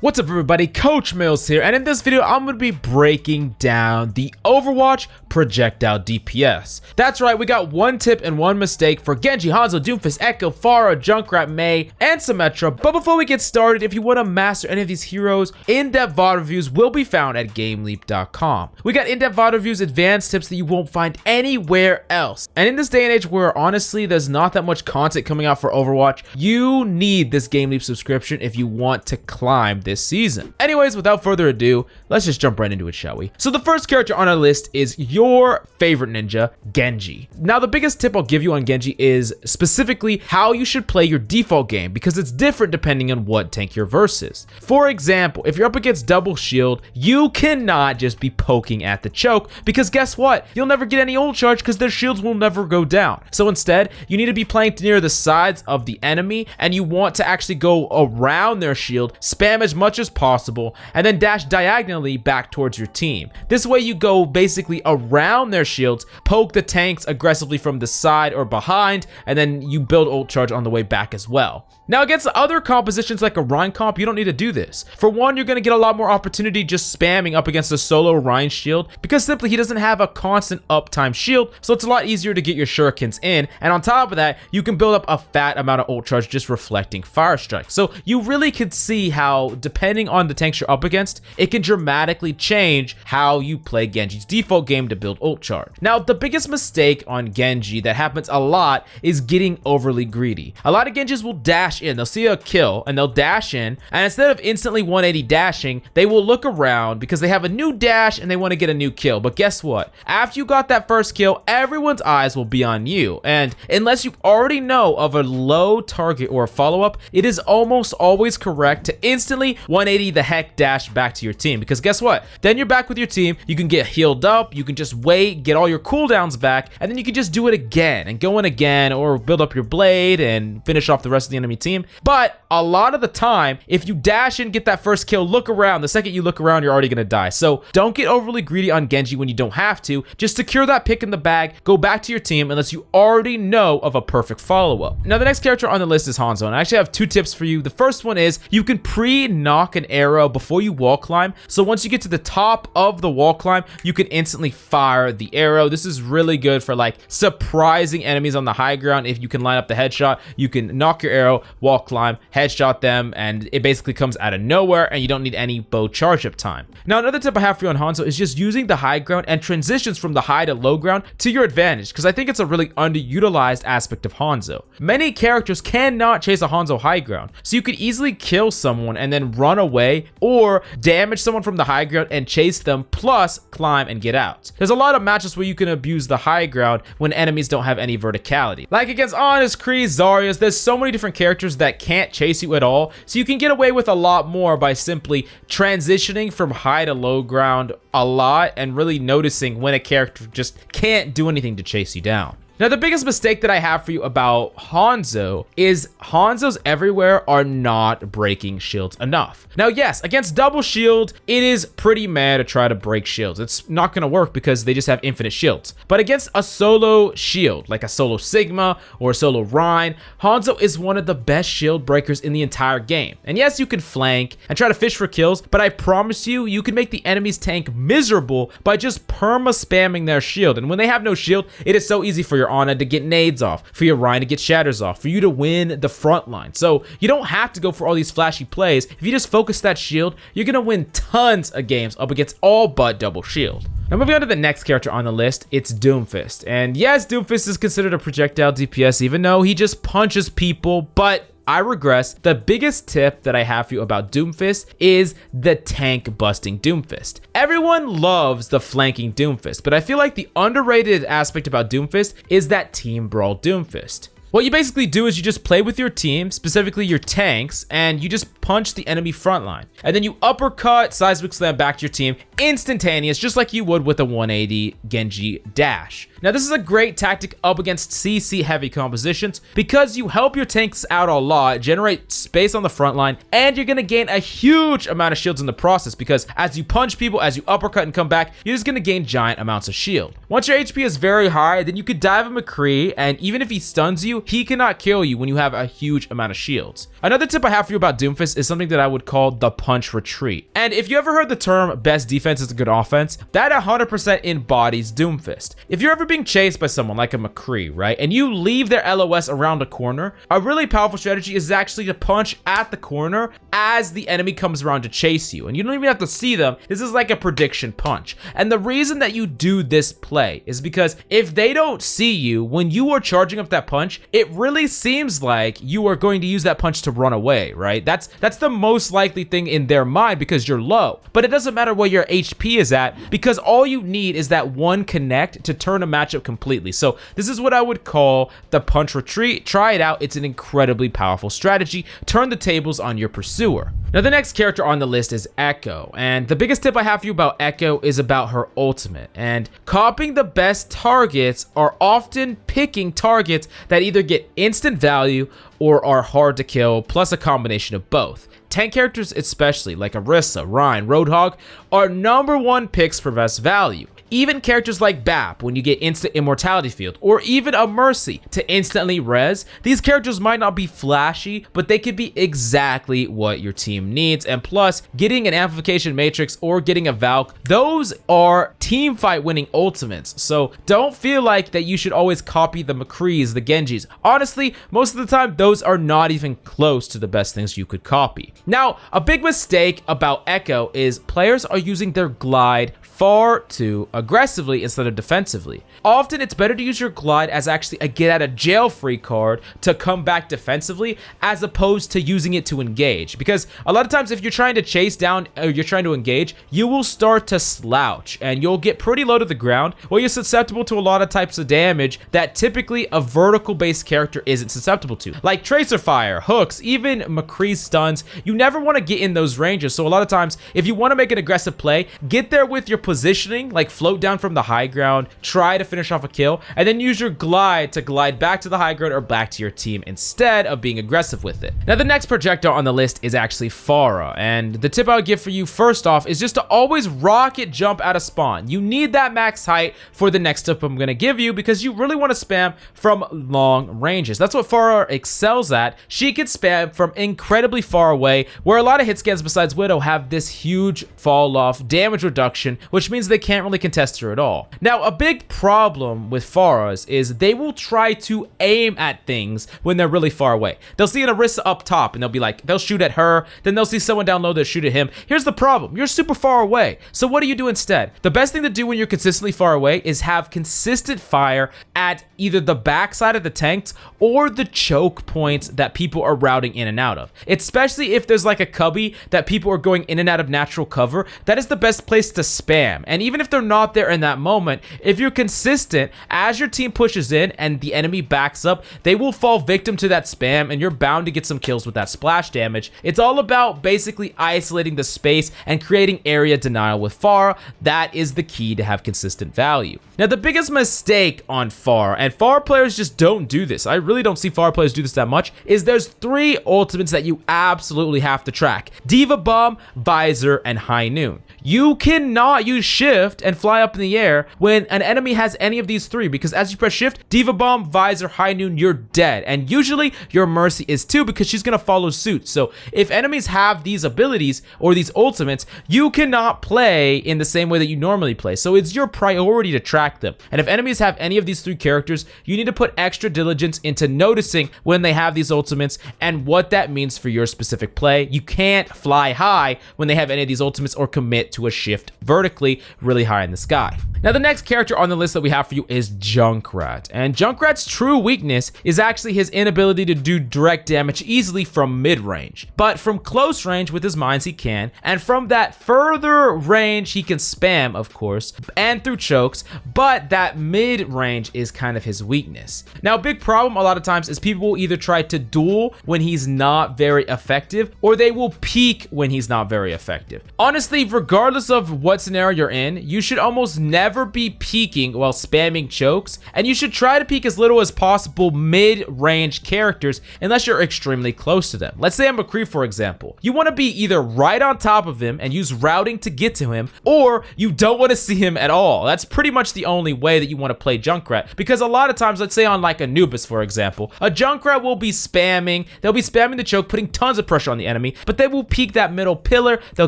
What's up everybody, Coach Mills here, and in this video I'm going to be breaking down the Overwatch Projectile DPS. That's right, we got one tip and one mistake for GENJI, HANZO, DOOMFIST, Echo, PHARAH, JUNKRAT, Mei, and SYMMETRA. But before we get started, if you want to master any of these heroes, in-depth VOD reviews will be found at GameLeap.com. We got in-depth VOD reviews, advanced tips that you won't find anywhere else. And in this day and age where honestly there's not that much content coming out for Overwatch, you need this GameLeap subscription if you want to climb this season. Anyways, without further ado, let's just jump right into it, shall we? So the first character on our list is your favorite ninja, GENJI. Now the biggest tip I'll give you on GENJI is specifically how you should play your default game, because it's different depending on what tank you're versus. For example, if you're up against double shield, you cannot just be poking at the choke, because guess what? You'll never get any ult charge because their shields will never go down. So instead, you need to be playing near the sides of the enemy, and you want to actually go around their shield, spam as much as possible, and then dash diagonally back towards your team. This way you go basically around their shields, poke the tanks aggressively from the side or behind, and then you build ult charge on the way back as well. Now against other compositions like a Rhine comp, you don't need to do this. For one, you're going to get a lot more opportunity just spamming up against a solo Rhine shield, because simply he doesn't have a constant uptime shield, so it's a lot easier to get your shurikens in, and on top of that, you can build up a fat amount of ult charge just reflecting fire strike. So you really could see how, depending on the tanks you're up against, it can dramatically change how you play GENJI's default game to build ult charge. Now, the biggest mistake on GENJI that happens a lot is getting overly greedy. A lot of Genjis will dash in, they'll see a kill, and they'll dash in, and instead of instantly 180 dashing, they will look around because they have a new dash and they want to get a new kill. But guess what? After you got that first kill, everyone's eyes will be on you, and unless you already know of a low target or a follow-up, it is almost always correct to instantly 180 the heck dash back to your team, because guess what? Then you're back with your team, you can get healed up, you can just wait, get all your cooldowns back, and then you can just do it again and go in again, or build up your blade and finish off the rest of the enemy team. But a lot of the time, if you dash in, get that first kill, look around, the second you look around, you're already gonna die. So don't get overly greedy on GENJI when you don't have to. Just secure that pick in the bag, go back to your team unless you already know of a perfect follow-up. Now the next character on the list is HANZO, and I actually have two tips for you. The first one is you can pre-knock an arrow before you wall climb, so once you get to the top of the wall climb, you can instantly fire the arrow. This is really good for like surprising enemies on the high ground. If you can line up the headshot, you can knock your arrow, wall climb, headshot them, and it basically comes out of nowhere and you don't need any bow charge up time. Now another tip I have for you on HANZO is just using the high ground and transitions from the high to low ground to your advantage, because I think it's a really underutilized aspect of HANZO. Many characters cannot chase a HANZO high ground, so you could easily kill someone and then run away, or damage someone from the high ground and chase them, plus climb and get out. There's a lot of matches where you can abuse the high ground when enemies don't have any verticality. Like against Honest, Kree, Zarya's, there's so many different characters that can't chase you at all, so you can get away with a lot more by simply transitioning from high to low ground a lot and really noticing when a character just can't do anything to chase you down. Now, the biggest mistake that I have for you about HANZO is HANZOs everywhere are not breaking shields enough. Now, yes, against double shield, it is pretty mad to try to break shields. It's not going to work because they just have infinite shields. But against a solo shield, like a solo Sigma or a solo Rhine, HANZO is one of the best shield breakers in the entire game. And yes, you can flank and try to fish for kills, but I promise you, you can make the enemy's tank miserable by just perma-spamming their shield. And when they have no shield, it is so easy for your Ana to get nades off, for your Rhine to get shatters off, for you to win the front line. So you don't have to go for all these flashy plays. If you just focus that shield, you're gonna win tons of games up against all but double shield. Now moving on to the next character on the list, it's DOOMFIST. And yes, DOOMFIST is considered a projectile DPS even though he just punches people, but I regress. The biggest tip that I have for you about DOOMFIST is the tank busting DOOMFIST. Everyone loves the flanking DOOMFIST, but I feel like the underrated aspect about DOOMFIST is that team brawl DOOMFIST. What you basically do is you just play with your team, specifically your tanks, and you just punch the enemy front line. And then you uppercut, seismic slam back to your team, instantaneous, just like you would with a 180 GENJI dash. Now this is a great tactic up against CC heavy compositions because you help your tanks out a lot, generate space on the front line, and you're gonna gain a huge amount of shields in the process because as you punch people, as you uppercut and come back, you're just gonna gain giant amounts of shield. Once your HP is very high, then you could dive a McCree, and even if he stuns you, he cannot kill you when you have a huge amount of shields. Another tip I have for you about Doomfist is something that I would call the punch retreat. And if you ever heard the term best defense is a good offense, that 100% embodies Doomfist. If you're ever being chased by someone like a McCree, right, and you leave their LOS around a corner, a really powerful strategy is actually to punch at the corner as the enemy comes around to chase you. And you don't even have to see them. This is like a prediction punch. And the reason that you do this play is because if they don't see you when you are charging up that punch, it really seems like you are going to use that punch to run away, right? That's the most likely thing in their mind because you're low. But it doesn't matter what your HP is at because all you need is that one connect to turn a matchup completely. So this is what I would call the punch retreat. Try it out. It's an incredibly powerful strategy. Turn the tables on your pursuer. Now, the next character on the list is Echo, and the biggest tip I have for you about Echo is about her ultimate. And copying the best targets are often picking targets that either get instant value or are hard to kill, plus a combination of both. Tank characters especially, like Orisa, Rein, Roadhog, are #1 picks for best value. Even characters like Bap, when you get instant immortality field, or even a Mercy to instantly res, these characters might not be flashy, but they could be exactly what your team needs. And plus, getting an amplification matrix or getting a Valk, those are team fight winning ultimates. So don't feel like that you should always copy the McCrees, the Genjis. Honestly, most of the time, those are not even close to the best things you could copy. Now, a big mistake about Echo is players are using their glide far too aggressively instead of defensively. Often it's better to use your glide as actually a get out of jail free card to come back defensively as opposed to using it to engage, because a lot of times if you're trying to chase down or you're trying to engage, you will start to slouch and you'll get pretty low to the ground where you're susceptible to a lot of types of damage that typically a vertical based character isn't susceptible to, like tracer fire, hooks, even McCree's stuns. You never want to get in those ranges, so a lot of times if you want to make an aggressive play, get there with your positioning, like float down from the high ground, try to finish off a kill, and then use your glide to glide back to the high ground or back to your team instead of being aggressive with it. Now, the next projectile on the list is actually PHARAH, and the tip I would give for you first off is just to always rocket jump out of spawn. You need that max height for the next tip I'm going to give you because you really want to spam from long ranges. That's what PHARAH excels at. She can spam from incredibly far away, where a lot of hit scans besides Widow have this huge fall off damage reduction, which means they can't really contest her at all. Now, a big problem with PHARAHs is they will try to aim at things when they're really far away. They'll see an Orisa up top and they'll be like, they'll shoot at her, then they'll see someone down low, they'll shoot at him. Here's the problem, you're super far away. So what do you do instead? The best thing to do when you're consistently far away is have consistent fire at either the backside of the tanks or the choke points that people are routing in and out of. Especially if there's like a cubby that people are going in and out of natural cover, that is the best place to spam. And even if they're not there in that moment, if you're consistent, as your team pushes in and the enemy backs up, they will fall victim to that spam and you're bound to get some kills with that splash damage. It's all about basically isolating the space and creating area denial with PHARAH. That is the key to have consistent value. Now, the biggest mistake on PHARAH, and PHARAH players just don't do this, I really don't see PHARAH players do this that much, is there's 3 ultimates that you absolutely have to track: Diva Bomb, Visor, and High Noon. You cannot use shift and fly up in the air when an enemy has any of these 3, because as you press shift, Diva Bomb, Visor, High Noon, you're dead. And usually your Mercy is too, because she's going to follow suit. So if enemies have these abilities or these ultimates, you cannot play in the same way that you normally play. So it's your priority to track them. And if enemies have any of these 3 characters, you need to put extra diligence into noticing when they have these ultimates and what that means for your specific play. You can't fly high when they have any of these ultimates or commit to a shift vertically really high in the sky. Now, the next character on the list that we have for you is JUNKRAT, and JUNKRAT's true weakness is actually his inability to do direct damage easily from mid-range, but from close range with his mines he can, and from that further range he can spam, of course, and through chokes, but that mid-range is kind of his weakness. Now, a big problem a lot of times is people will either try to duel when he's not very effective, or they will peek when he's not very effective. Honestly, regardless regardless of what scenario you're in, you should almost never be peeking while spamming chokes, and you should try to peek as little as possible mid-range characters unless you're extremely close to them. Let's say I'm McCree, for example. You want to be either right on top of him and use routing to get to him, or you don't want to see him at all. That's pretty much the only way that you want to play Junkrat, because a lot of times, let's say on like a Anubis, for example, a Junkrat will be spamming, they'll be spamming the choke, putting tons of pressure on the enemy, but they will peek that middle pillar, they'll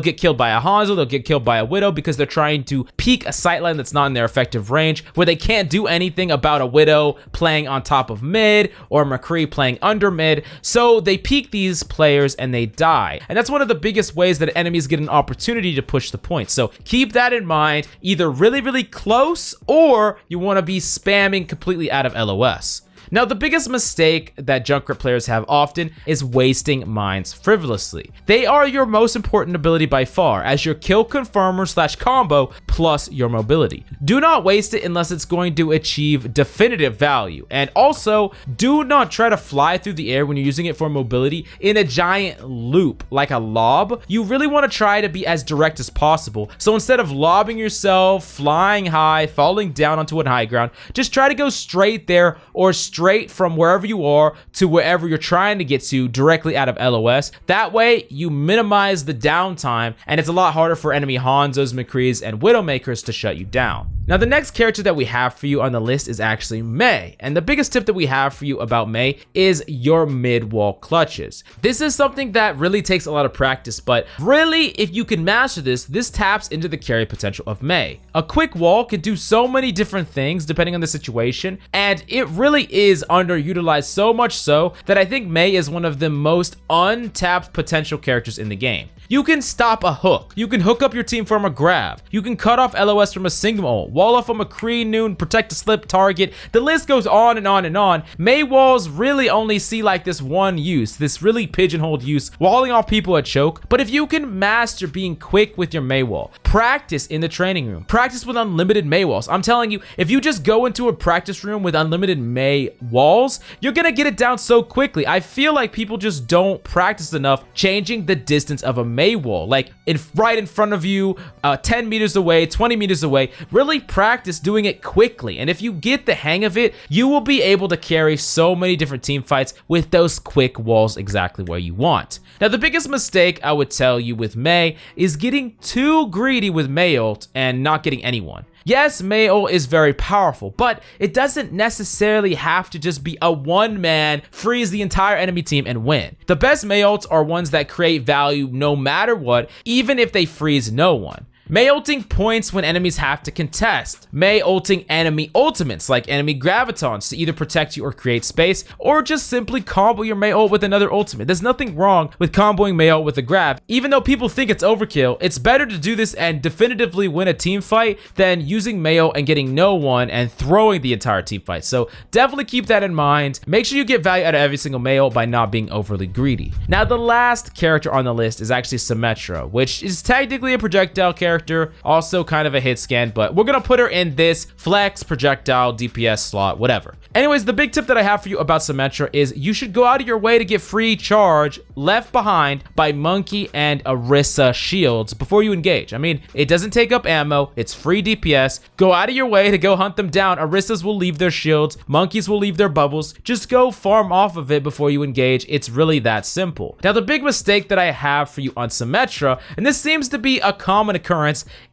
get killed by a HANZO, they'll get killed by a Widow because they're trying to peek a sightline that's not in their effective range, where they can't do anything about a Widow playing on top of mid or McCree playing under mid, so they peek these players and they die. And that's one of the biggest ways that enemies get an opportunity to push the point. So keep that in mind, either really close, or you want to be spamming completely out of LOS. Now, the biggest mistake that Junkrat players have often is wasting mines frivolously. They are your most important ability by far, as your kill confirmer / combo plus your mobility. Do not waste it unless it's going to achieve definitive value. And also, do not try to fly through the air when you're using it for mobility in a giant loop like a lob. You really want to try to be as direct as possible. So instead of lobbing yourself, flying high, falling down onto a high ground, just try to go straight there, or straight from wherever you are to wherever you're trying to get to directly out of LOS. That way you minimize the downtime, and it's a lot harder for enemy HANZOs, McCrees, and Widowmakers to shut you down. Now, the next character that we have for you on the list is actually Mei, and the biggest tip that we have for you about Mei is your mid-wall clutches. This is something that really takes a lot of practice, but really, if you can master this taps into the carry potential of Mei. A quick wall can do so many different things depending on the situation, and it really is underutilized, so much so that I think Mei is one of the most untapped potential characters in the game. You can stop a hook, you can hook up your team from a grab, you can cut off LOS from a single ult, wall off a McCree, Noon, protect a slip target. The list goes on and on and on. Mei walls really only see like this one use, this really pigeonholed use, walling off people at choke. But if you can master being quick with your Mei wall, practice in the training room, practice with unlimited Mei walls. I'm telling you, if you just go into a practice room with unlimited Mei walls, you're gonna get it down so quickly. I feel like people just don't practice enough changing the distance of a Mei wall, like right in front of you, 10 meters away, 20 meters away. Really practice doing it quickly, and if you get the hang of it, you will be able to carry so many different team fights with those quick walls exactly where you want. Now, the biggest mistake I would tell you with Mei is getting too greedy with Mei ult and not getting anyone. Yes, Mei ult is very powerful, but it doesn't necessarily have to just be a one-man, freeze the entire enemy team and win. The best Mei ults are ones that create value no matter what, even if they freeze no one. Mei ulting points when enemies have to contest. Mei ulting enemy ultimates like enemy gravitons to either protect you or create space, or just simply combo your Mei ult with another ultimate. There's nothing wrong with comboing Mei ult with a grab. Even though people think it's overkill, it's better to do this and definitively win a team fight than using Mei ult and getting no one and throwing the entire team fight. So definitely keep that in mind. Make sure you get value out of every single Mei ult by not being overly greedy. Now, the last character on the list is actually SYMMETRA, which is technically a projectile character, also kind of a hit scan, but we're gonna put her in this flex, projectile, DPS slot, whatever. Anyways, the big tip that I have for you about SYMMETRA is you should go out of your way to get free charge left behind by Monkey and Orisa shields before you engage. I mean, it doesn't take up ammo, it's free DPS. Go out of your way to go hunt them down. Orisas will leave their shields, Monkeys will leave their bubbles. Just go farm off of it before you engage. It's really that simple. Now, the big mistake that I have for you on SYMMETRA, and this seems to be a common occurrence,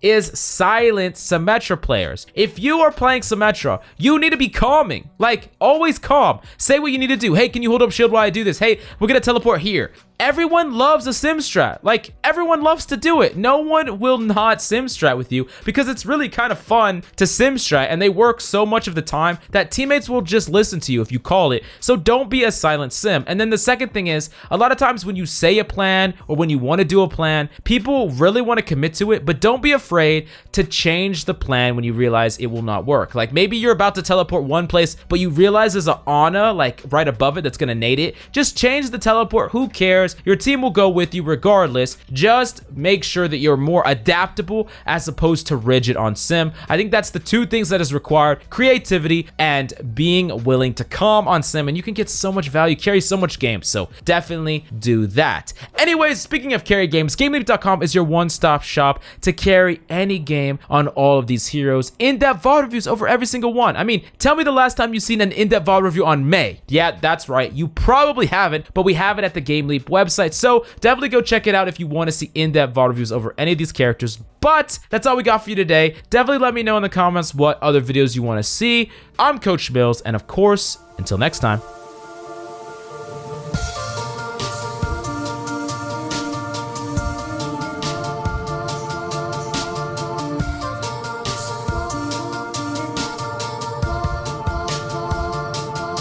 is silent SYMMETRA players. If you are playing SYMMETRA, you need to be calming. Like, always calm. Say what you need to do. Hey, can you hold up shield while I do this? Hey, we're gonna teleport here. Everyone loves a sim strat. Like, everyone loves to do it. No one will not sim strat with you because it's really kind of fun to sim strat, and they work so much of the time that teammates will just listen to you if you call it. So don't be a silent sim. And then the second thing is, a lot of times when you say a plan or when you want to do a plan, people really want to commit to it, but don't be afraid to change the plan when you realize it will not work. Like, maybe you're about to teleport one place, but you realize there's an Ana like right above it that's gonna nade it. Just change the teleport. Who cares? course, your team will go with you regardless. Just make sure that you're more adaptable as opposed to rigid on sim. I think that's the two things that is required: creativity and being willing to calm on sim, and you can get so much value, carry so much games, so definitely do that. Anyways, speaking of carry games, GameLeap.com is your one-stop shop to carry any game on all of these heroes. In-depth VOD reviews over every single one. I mean, tell me the last time you've seen an in-depth VOD review on May. Yeah, that's right, you probably haven't, but we have it at the GameLeap website, so definitely go check it out if you want to see in-depth VOD reviews over any of these characters. But that's all we got for you today. Definitely let me know in the comments what other videos you want to see. I'm Coach Mills, and of course, until next time.